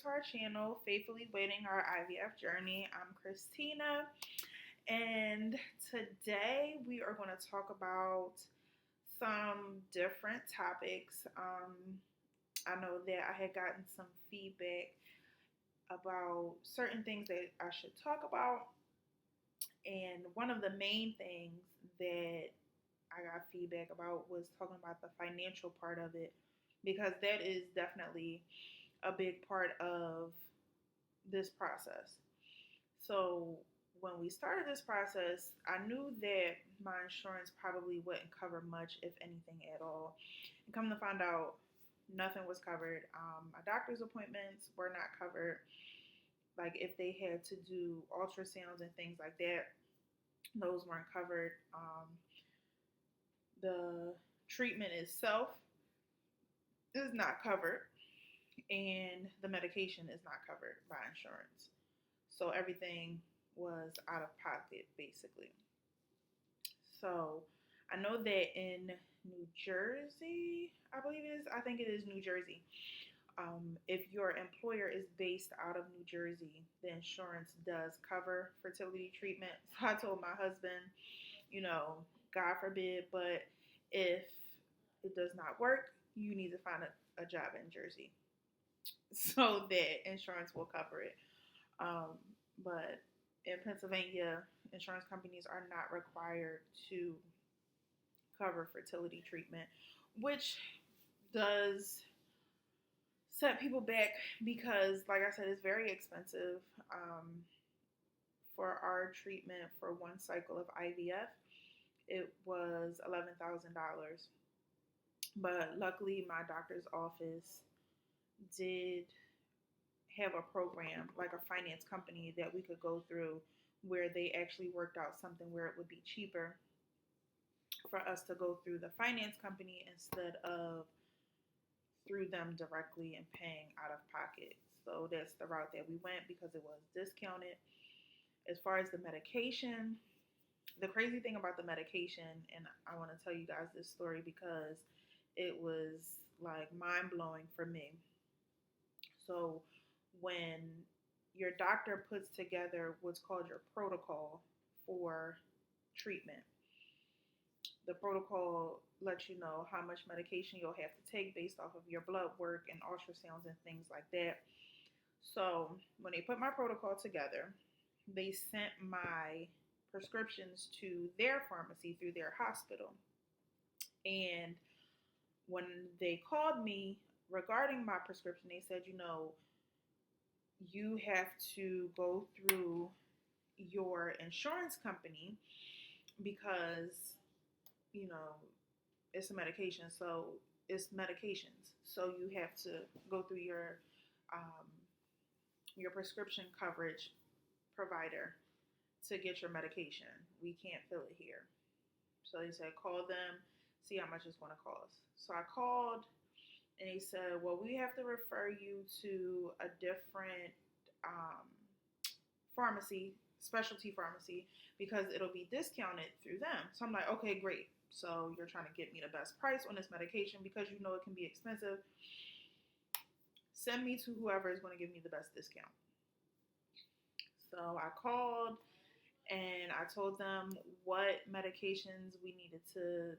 to our channel, Faithfully Waiting Our IVF Journey. I'm Christina, and today we are going to talk about some different topics. I know that I had gotten some feedback about certain things that I should talk about, and one of the main things that I got feedback about was talking about the financial part of it because that is definitely a big part of this process. So when we started this process, I knew that my insurance probably wouldn't cover much, if anything at all. And come to find out, nothing was covered. My doctor's appointments were not covered. Like if they had to do ultrasounds and things like that, those weren't covered. The treatment itself is not covered, and the medication is not covered by insurance. So everything was out of pocket, basically. So I know that in New Jersey, I believe it is, I think it is New Jersey. If your employer is based out of New Jersey, the insurance does cover fertility treatment. So I told my husband, God forbid, but if it does not work, you need to find a job in Jersey so that insurance will cover it. Um, but in Pennsylvania, insurance companies are not required to cover fertility treatment, which does set people back because, like I said, it's very expensive. For our treatment for one cycle of IVF, it was $11,000. But luckily, my doctor's office did have a program, like a finance company that we could go through where they actually worked out something where it would be cheaper for us to go through the finance company instead of through them directly and paying out of pocket. So that's the route that we went because it was discounted. As far as the medication, the crazy thing about the medication, and I want to tell you guys this story because it was like mind blowing for me. So when your doctor puts together what's called your protocol for treatment, the protocol lets you know how much medication you'll have to take based off of your blood work and ultrasounds and things like that. So when they put my protocol together, they sent my prescriptions to their pharmacy through their hospital. And when they called me regarding my prescription, they said, you have to go through your insurance company because, you know, it's a medication. So it's medications. So you have to go through your prescription coverage provider to get your medication. We can't fill it here. So they said, call them, see how much it's going to cost. So I called and they said, well, we have to refer you to a different pharmacy, specialty pharmacy, because it'll be discounted through them. So I'm like, okay, great. So you're trying to get me the best price on this medication because you know it can be expensive. Send me to whoever is going to give me the best discount. So I called and I told them what medications we needed to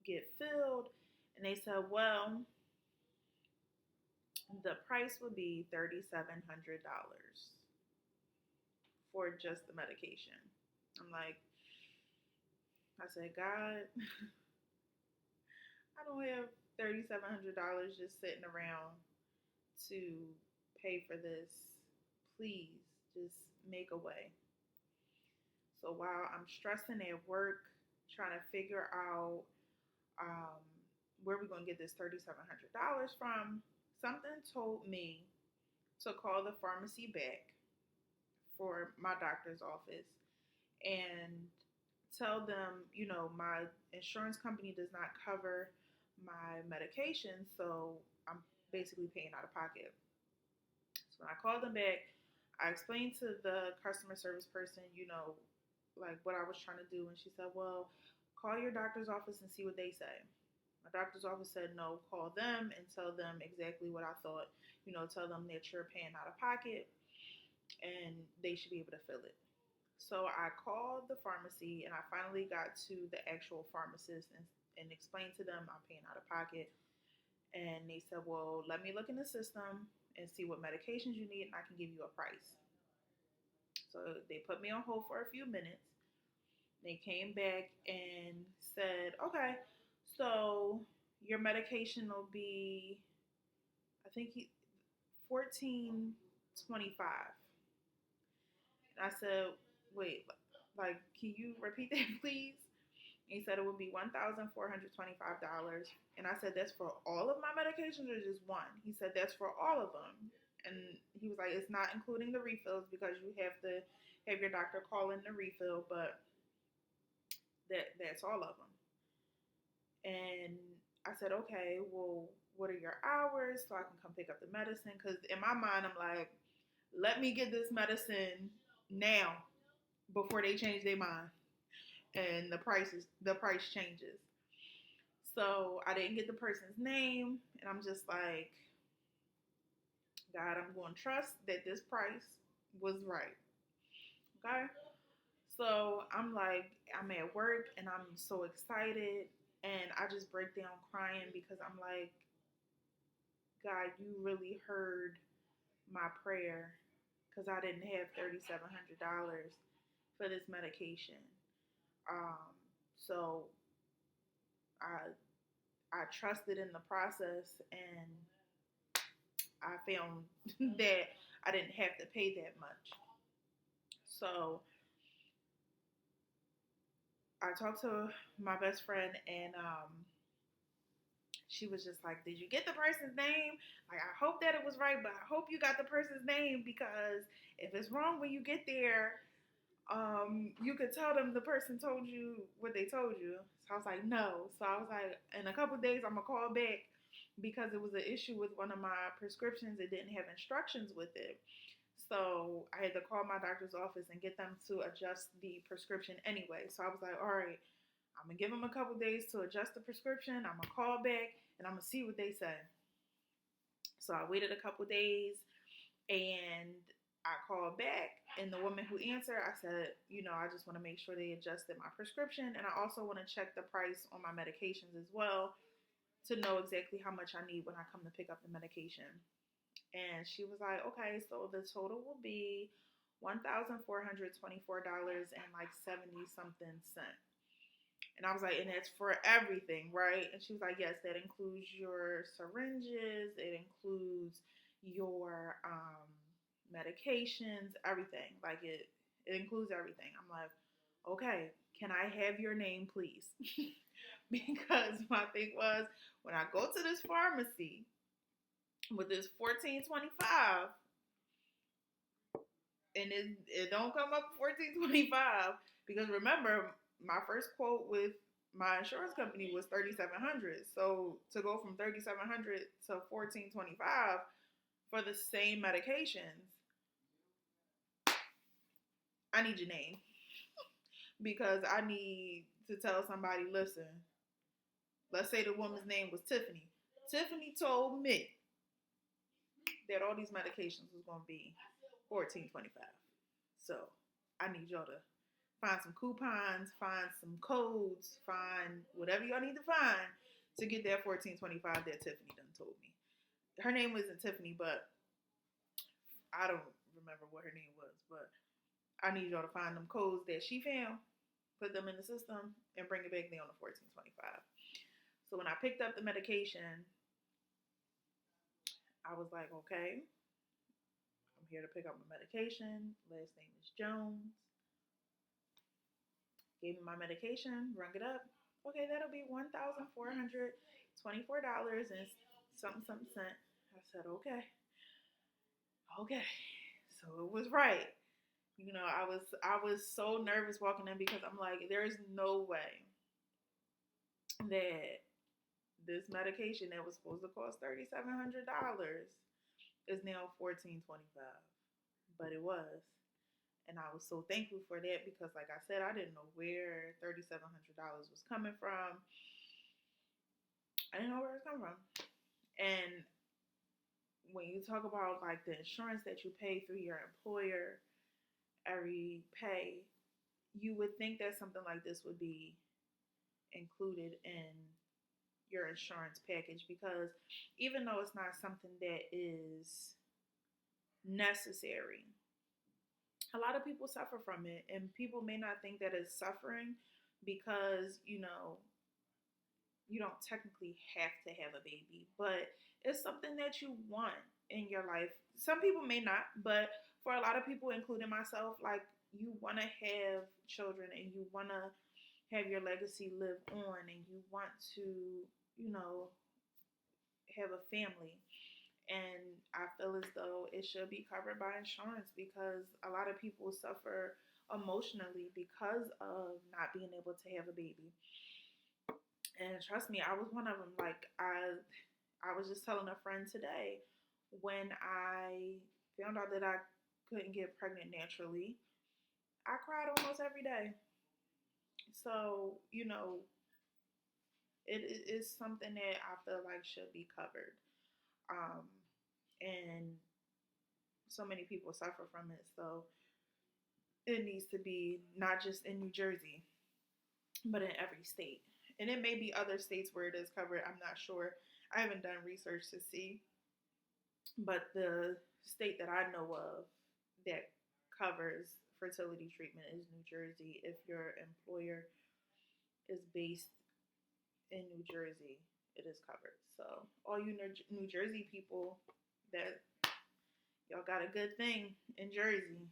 get filled. And they said, well, the price would be $3,700 for just the medication. I'm like, I said, God, I don't have $3,700 just sitting around to pay for this. Please just make a way. So while I'm stressing at work, trying to figure out where we're going to get this $3,700 from, something told me to call the pharmacy back for my doctor's office and tell them, my insurance company does not cover my medication, so I'm basically paying out of pocket. So when I called them back, I explained to the customer service person, like what I was trying to do. And she said, well, call your doctor's office and see what they say. My doctor's office said no, call them and tell them exactly what I thought. Tell them that you're paying out of pocket and they should be able to fill it. So I called the pharmacy and I finally got to the actual pharmacist and explained to them I'm paying out of pocket. And they said, well, let me look in the system and see what medications you need and I can give you a price. So they put me on hold for a few minutes. They came back and said, okay, so your medication will be, I think, 14.25. And I said, wait, like, can you repeat that, please? And he said it would be $1,425. And I said, that's for all of my medications or just one? He said, that's for all of them. And he was like, it's not including the refills because you have to have your doctor call in the refill, but that's all of them. And I said, okay, well, what are your hours so I can come pick up the medicine? Because in my mind, I'm like, let me get this medicine now before they change their mind and the price changes. So I didn't get the person's name, and I'm just like, God, I'm going to trust that this price was right. Okay? So I'm like, I'm at work and I'm so excited, and I just break down crying because I'm like, God, you really heard my prayer because I didn't have $3,700 for this medication. So I trusted in the process, and I found that I didn't have to pay that much. So I talked to my best friend, and she was just like, did you get the person's name? Like, I hope that it was right, but I hope you got the person's name, because if it's wrong when you get there, you could tell them the person told you what they told you. So I was like, no. So I was like, in a couple of days, I'm going to call back because it was an issue with one of my prescriptions. It didn't have instructions with it. So I had to call my doctor's office and get them to adjust the prescription anyway. So I was like, all right, I'm going to give them a couple days to adjust the prescription. I'm going to call back and I'm going to see what they say. So I waited a couple days and I called back, and the woman who answered, I said, I just want to make sure they adjusted my prescription, and I also want to check the price on my medications as well to know exactly how much I need when I come to pick up the medication. And she was like, okay, so the total will be $1,424 and like 70 something cent. And I was like, and that's for everything, right? And she was like, yes, that includes your syringes, it includes your medications, everything. Like it includes everything. I'm like, okay, can I have your name, please? Because my thing was, when I go to this pharmacy with this $14.25, and it don't come up $14.25, because remember, my first quote with my insurance company was $3,700. So to go from $3,700 to $14.25 for the same medications, I need your name. Because I need to tell somebody, listen, let's say the woman's name was Tiffany. Tiffany told me that all these medications was going to be $14.25. So I need y'all to find some coupons, find some codes, find whatever y'all need to find to get that $14.25 that Tiffany done told me. Her name wasn't Tiffany, but I don't remember what her name was. But I need y'all to find them codes that she found, put them in the system, and bring it back down to $14.25. So when I picked up the medication, I was like, okay, I'm here to pick up my medication. Last name is Jones. Gave me my medication, rung it up. Okay, that'll be $1,424 and something cent. I said, okay. So it was right. I was so nervous walking in because I'm like, there is no way that this medication that was supposed to cost $3,700 is now $14.25. But it was. And I was so thankful for that because, like I said, I didn't know where $3,700 was coming from. I didn't know where it's coming from. And when you talk about like the insurance that you pay through your employer every pay, you would think that something like this would be included in your insurance package, because even though it's not something that is necessary, a lot of people suffer from it, and people may not think that it's suffering because you don't technically have to have a baby, but it's something that you want in your life. Some people may not, but for a lot of people, including myself, like, you want to have children and you want to have your legacy live on and you want to, you know, have a family. And I feel as though it should be covered by insurance, because a lot of people suffer emotionally because of not being able to have a baby. And trust me, I was one of them. Like, I was just telling a friend today, when I found out that I couldn't get pregnant naturally, I cried almost every day. So, it is something that I feel like should be covered. Um, and so many people suffer from it. So it needs to be not just in New Jersey, but in every state. And it may be other states where it is covered. I'm not sure. I haven't done research to see. But the state that I know of that covers fertility treatment is New Jersey. If your employer is based in New Jersey, it is covered. So all you New Jersey people, that y'all got a good thing in Jersey.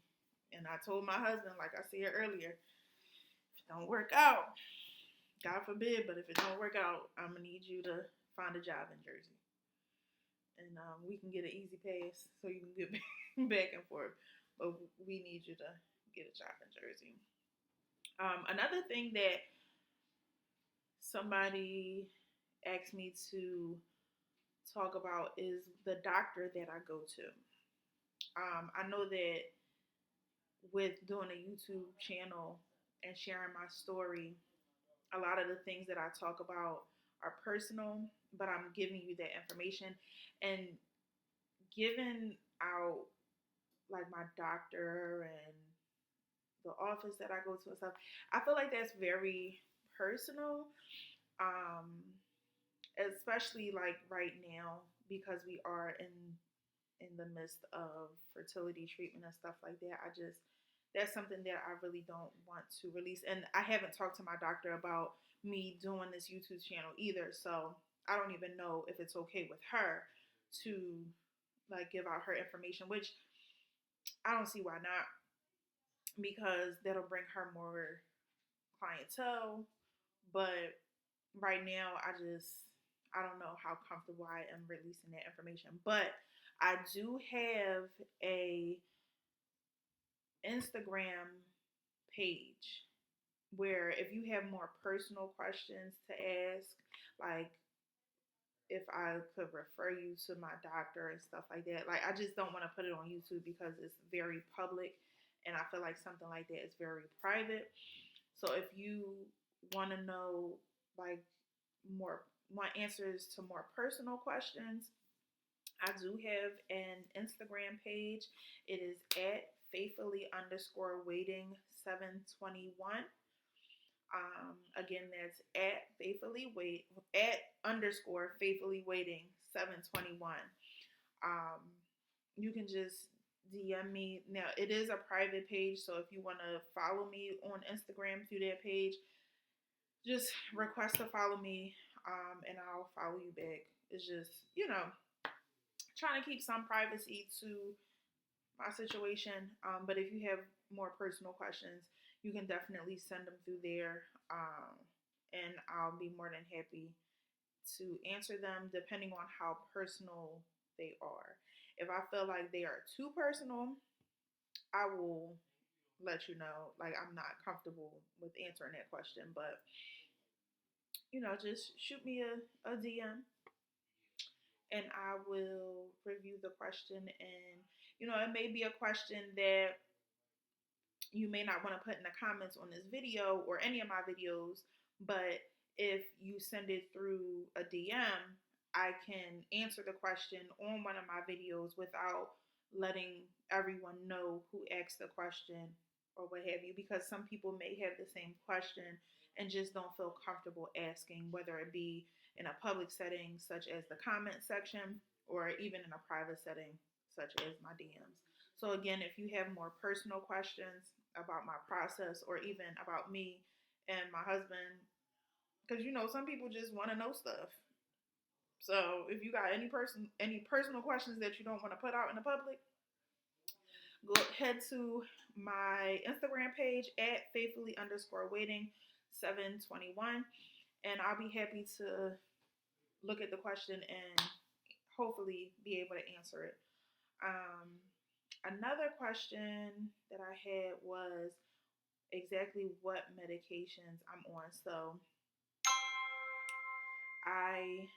And I told my husband, like I said earlier, if it don't work out, God forbid, but if it don't work out, I'm gonna need you to find a job in Jersey, and we can get an easy pass so you can get back and forth. But we need you to get a job in Jersey. Another thing that somebody asked me to talk about is the doctor that I go to. I know that with doing a YouTube channel and sharing my story, a lot of the things that I talk about are personal, but I'm giving you that information and giving out like my doctor and the office that I go to and stuff. I feel like that's very personal, um, especially like right now, because we are in the midst of fertility treatment and stuff like that. That's something that I really don't want to release. And I haven't talked to my doctor about me doing this YouTube channel either. So I don't even know if it's okay with her to like give out her information, which I don't see why not, because that'll bring her more clientele. But right now, I don't know how comfortable I am releasing that information. But I do have a Instagram page where if you have more personal questions to ask, like if I could refer you to my doctor and stuff like that. Like, I just don't want to put it on YouTube because it's very public, and I feel like something like that is very private. So if you want to know like more want answers to more personal questions, I do have an Instagram page. It is at faithfully underscore waiting 721. Again, that's at underscore faithfully waiting 721. Um, you can just DM me. Now, it is a private page, so if you want to follow me on Instagram through that page, just request to follow me, and I'll follow you back. It's just, trying to keep some privacy to my situation. But if you have more personal questions, you can definitely send them through there, and I'll be more than happy to answer them depending on how personal they are. If I feel like they are too personal, I will let you know. Like, I'm not comfortable with answering that question, but just shoot me a DM and I will review the question. And, it may be a question that you may not want to put in the comments on this video or any of my videos, but if you send it through a DM, I can answer the question on one of my videos without letting everyone know who asked the question or what have you, because some people may have the same question and just don't feel comfortable asking, whether it be in a public setting such as the comment section or even in a private setting such as my DMs. So again, if you have more personal questions about my process or even about me and my husband, because some people just want to know stuff. So if you got any personal questions that you don't want to put out in the public, go head to my Instagram page at faithfully_waiting721, and I'll be happy to look at the question and hopefully be able to answer it. Another question that I had was exactly what medications I'm on. So I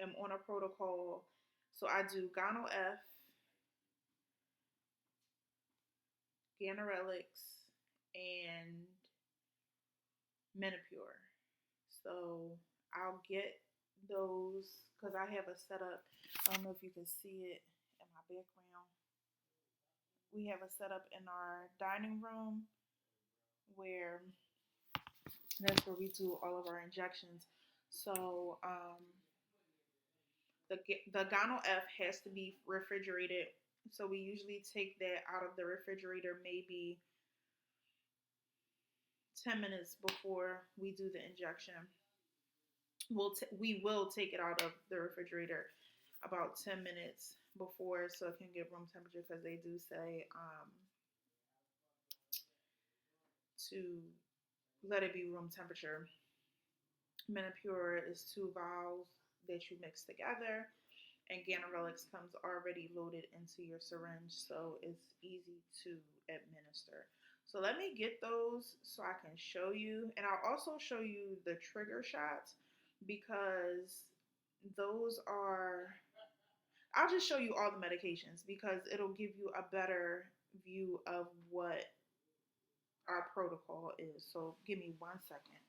am on a protocol. So I do Gono-F, Ganirelix, and Menopur. So I'll get those because I have a setup. I don't know if you can see it in my background. We have a setup in our dining room where that's where we do all of our injections. So the Gono-F has to be refrigerated. So we usually take that out of the refrigerator maybe 10 minutes before we do the injection. We will take it out of the refrigerator about 10 minutes before so it can get room temperature, because they do say to let it be room temperature. Menopur is 2 vials that you mix together, and Ganirelix comes already loaded into your syringe, so it's easy to administer. So let me get those so I can show you, and I'll also show you the trigger shots, because those are, I'll just show you all the medications because it'll give you a better view of what our protocol is. So give me 1 second.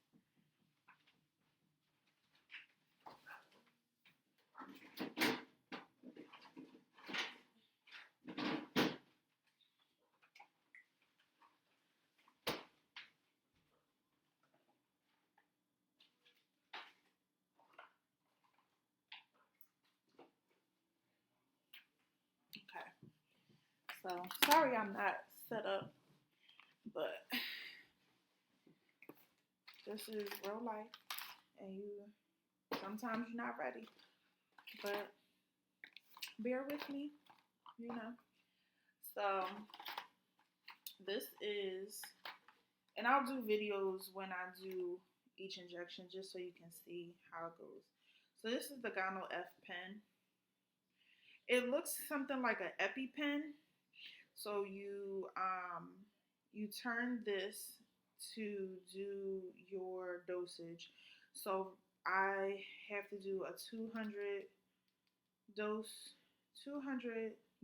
Okay. So sorry I'm not set up, but this is real life, and sometimes you're not ready, but bear with me, So this is, and I'll do videos when I do each injection just so you can see how it goes. So this is the Gono-F pen. It looks something like an EpiPen. So you turn this to do your dosage. So I have to do a 200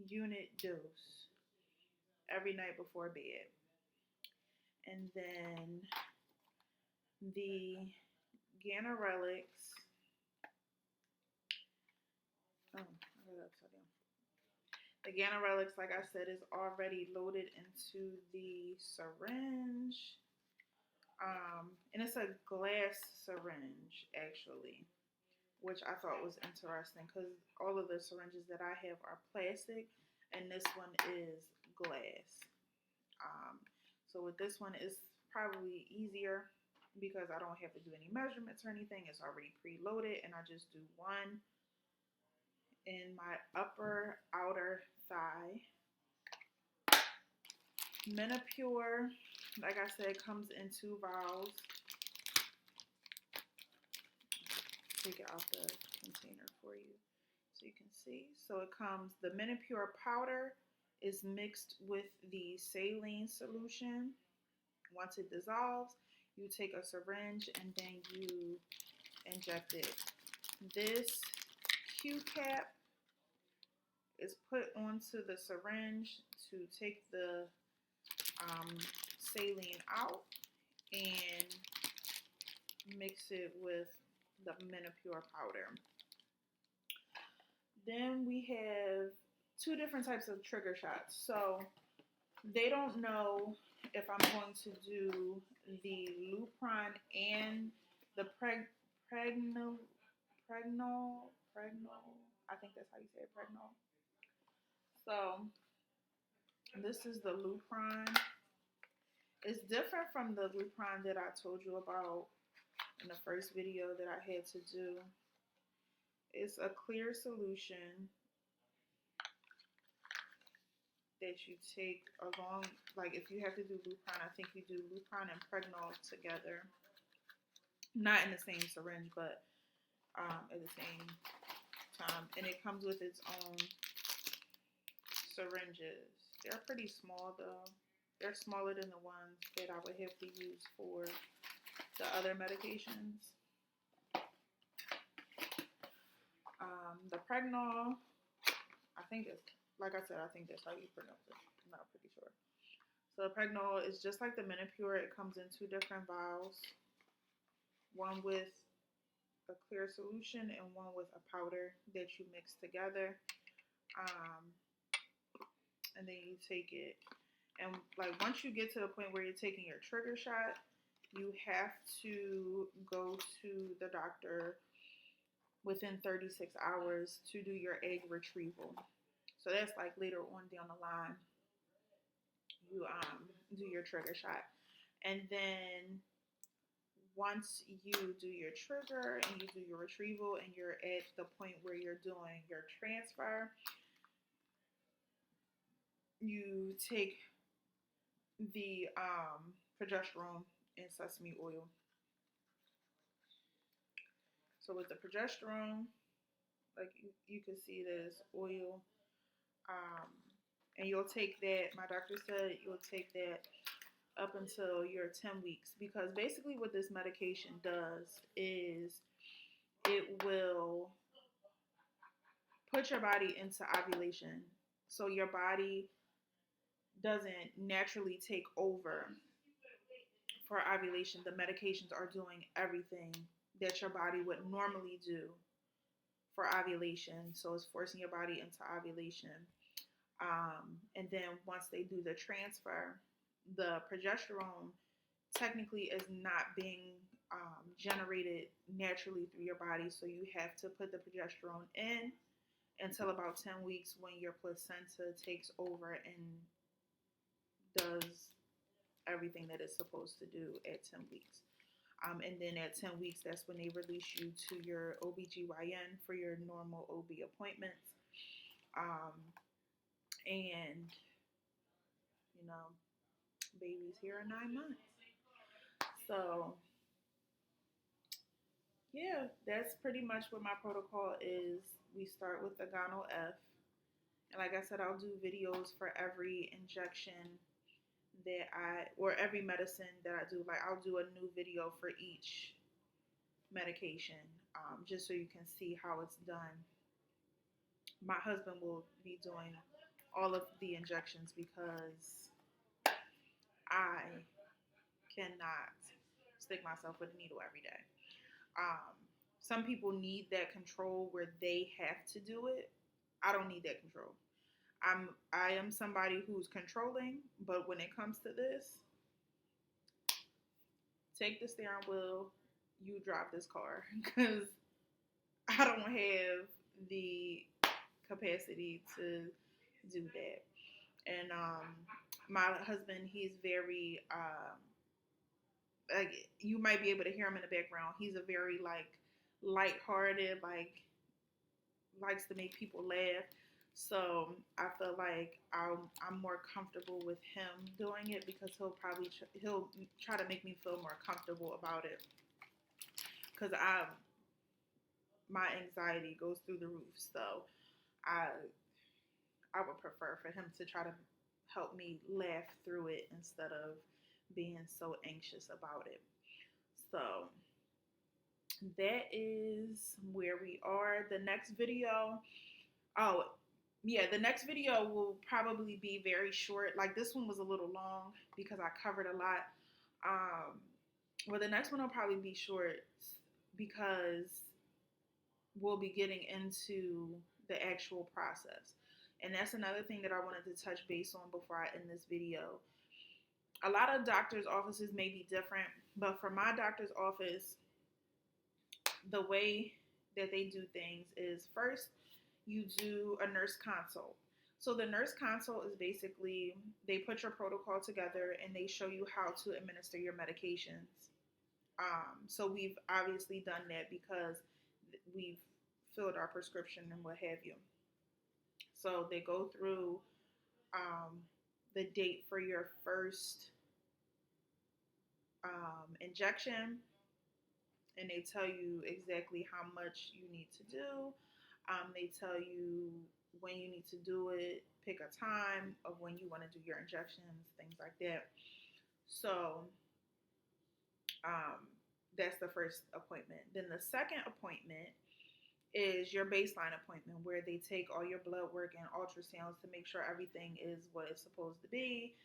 unit dose every night before bed. And then the Ganirelix, the Ganirelix, like I said, is already loaded into the syringe. And it's a glass syringe, actually, which I thought was interesting because all of the syringes that I have are plastic, and this one is glass. So with this one, it's probably easier because I don't have to do any measurements or anything. It's already preloaded, and I just do one in my upper outer thigh. Menopur, like I said, comes in 2 vials. Take it out the container for you so you can see. So it comes, the Menopur powder is mixed with the saline solution. Once it dissolves, you take a syringe and then you inject it. This Q-cap is put onto the syringe to take the saline out, and mix it with the Menopur powder. Then we have two different types of trigger shots. So they don't know if I'm going to do the Lupron and the Pregnol, Pregnol. I think that's how you say it, Pregnol. So this is the Lupron. It's different from the Lupron that I told you about in the first video that I had to do. It's a clear solution that you take along, like if you have to do Lupron, I think you do Lupron and Pregnol together. Not in the same syringe, but at the same time. And it comes with its own syringes. They're pretty small though. They're smaller than the ones that I would have to use for the other medications. The Pregnol, I think it's, like I said, I think that's how you pronounce it. I'm not pretty sure. So the Pregnol is just like the Menopur. It comes in two different vials. One with a clear solution and one with a powder that you mix together. And then you take it. And like once you get to the point where you're taking your trigger shot, you have to go to the doctor within 36 hours to do your egg retrieval. So that's like later on down the line, you do your trigger shot. And then once you do your trigger and you do your retrieval and you're at the point where you're doing your transfer, you take the progesterone and sesame oil. So with the progesterone, like you can see there's oil, and you'll take that. My doctor said you'll take that up until your 10 weeks, because basically what this medication does is it will put your body into ovulation. So your body doesn't naturally take over for ovulation. The medications are doing everything that your body would normally do for ovulation. So it's forcing your body into ovulation. And then once they do the transfer, the progesterone technically is not being generated naturally through your body. So you have to put the progesterone in until about 10 weeks when your placenta takes over and does everything that it's supposed to do at 10 weeks. And then at 10 weeks, that's when they release you to your OBGYN for your normal OB appointments. And, you know, baby's here in 9 months. So, yeah, that's pretty much what my protocol is. We start with the Gonal-F. And like I said, I'll do videos for every injection or every medicine that I do. Like I'll do a new video for each medication, just so you can see how it's done. My husband will be doing all of the injections because I cannot stick myself with a needle every day. Some people need that control where they have to do it. I don't need that control. I am somebody who's controlling, but when it comes to this, take the steering wheel, you drive this car, because I don't have the capacity to do that. And my husband, he's very like you might be able to hear him in the background. He's a very like lighthearted, like likes to make people laugh. So I feel like I'm more comfortable with him doing it, because he'll try to make me feel more comfortable about it, because my anxiety goes through the roof. So I would prefer for him to try to help me laugh through it instead of being so anxious about it. So that is where we are. The next video, the next video will probably be very short. Like this one was a little long because I covered a lot. Well, the next one will probably be short because we'll be getting into the actual process. And that's another thing that I wanted to touch base on before I end this video. A lot of doctors' offices may be different, but for my doctor's office, the way that they do things is first you do a nurse consult. So the nurse consult is basically they put your protocol together and they show you how to administer your medications. So we've obviously done that because we've filled our prescription and what have you. So they go through the date for your first injection, and they tell you exactly how much you need to do. They tell you when you need to do it, pick a time of when you want to do your injections, things like that. So that's the first appointment. Then the second appointment is your baseline appointment where they take all your blood work and ultrasounds to make sure everything is what it's supposed to be,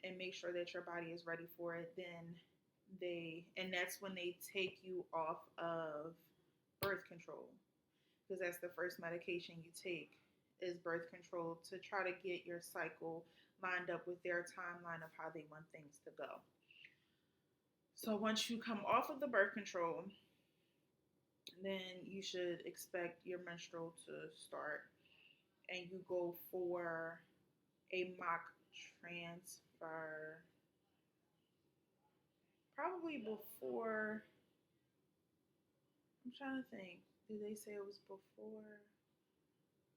and make sure that your body is ready for it. Then and that's when they take you off of birth control, because that's the first medication you take is birth control to try to get your cycle lined up with their timeline of how they want things to go. So once you come off of the birth control, then you should expect your menstrual to start, and you go for a mock transfer probably before. I'm trying to think. Did they say it was before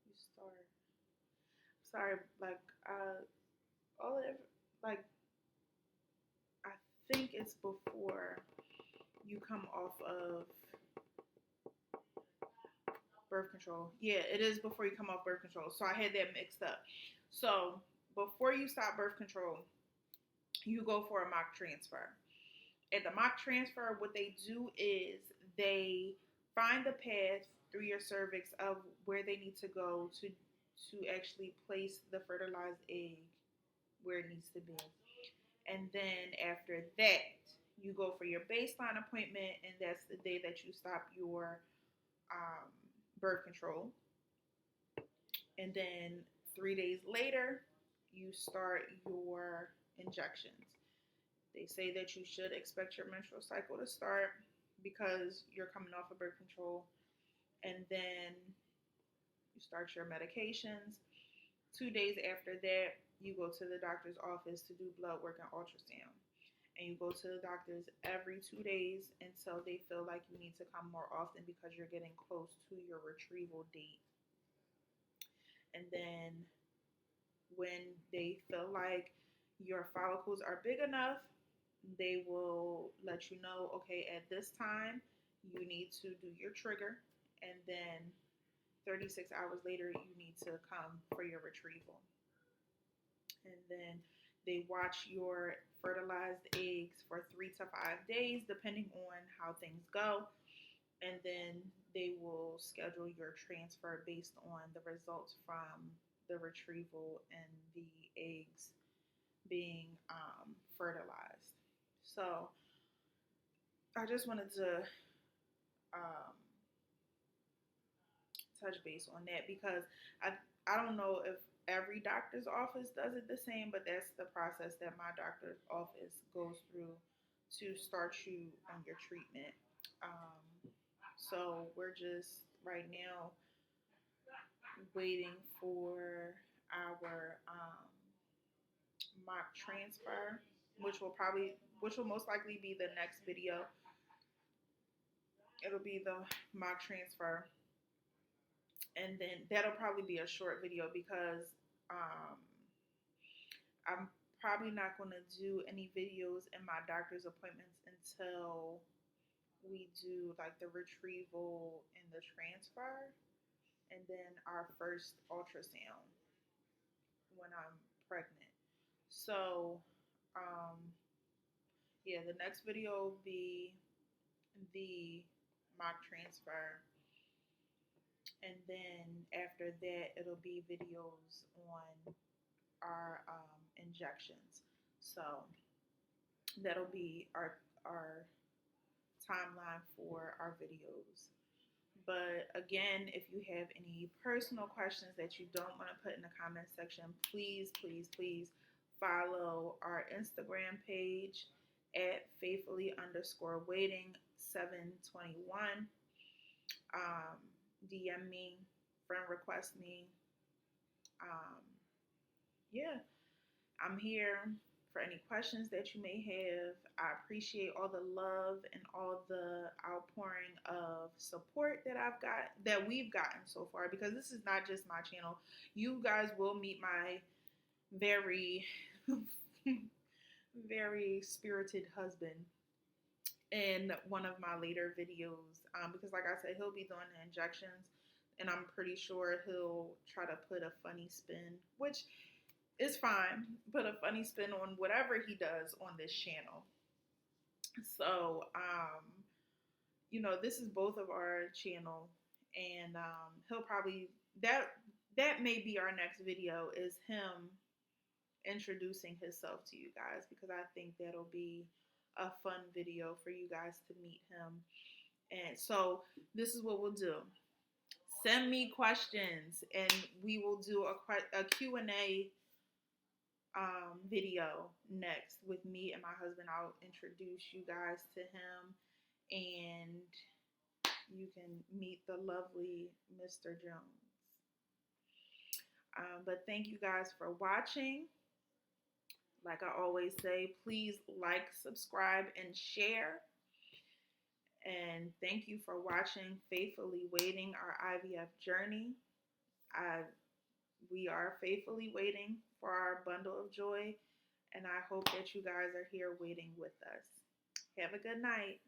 you start? Sorry, like all of like I think it's before you come off of birth control. Yeah, it is before you come off birth control. So I had that mixed up. So before you stop birth control, you go for a mock transfer. At the mock transfer, what they do is they find the path through your cervix of where they need to go to actually place the fertilized egg where it needs to be. And then after that, you go for your baseline appointment, and that's the day that you stop your birth control. And then 3 days later, you start your injections. They say that you should expect your menstrual cycle to start because you're coming off of birth control. And then you start your medications. 2 days after that, you go to the doctor's office to do blood work and ultrasound. And you go to the doctors every 2 days until they feel like you need to come more often because you're getting close to your retrieval date. And then when they feel like your follicles are big enough, they will let you know, okay, at this time, you need to do your trigger. And then 36 hours later, you need to come for your retrieval. And then they watch your fertilized eggs for 3 to 5 days, depending on how things go. And then they will schedule your transfer based on the results from the retrieval and the eggs being fertilized. So I just wanted to touch base on that because I don't know if every doctor's office does it the same, but that's the process that my doctor's office goes through to start you on your treatment. So we're just right now waiting for our mock transfer, which will most likely be the next video. It'll be the mock transfer, and then that'll probably be a short video because I'm probably not going to do any videos in my doctor's appointments until we do like the retrieval and the transfer, and then our first ultrasound when I'm pregnant. So yeah, the next video will be the mock transfer, and then after that it'll be videos on our injections. So that'll be our our timeline for our videos. But again, if you have any personal questions that you don't want to put in the comment section, please, please, please follow our Instagram page at faithfully_waiting 721. DM me, friend request me. Um, yeah, I'm here for any questions that you may have. I appreciate all the love and all the outpouring of support that we've gotten so far, because this is not just my channel. You guys will meet my very very spirited husband in one of my later videos, because like I said, he'll be doing the injections, and I'm pretty sure he'll try to put a funny spin, which is fine, put a funny spin on whatever he does on this channel. So, this is both of our channel, and he'll probably that may be our next video, is him introducing himself to you guys, because I think that'll be a fun video for you guys to meet him. And so this is what we'll do. Send me questions, and we will do a Q&A video next with me and my husband. I'll introduce you guys to him, and you can meet the lovely Mr. Jones. But thank you guys for watching. Like I always say, please like, subscribe, and share. And thank you for watching Faithfully Waiting, our IVF journey. We are faithfully waiting for our bundle of joy, and I hope that you guys are here waiting with us. Have a good night.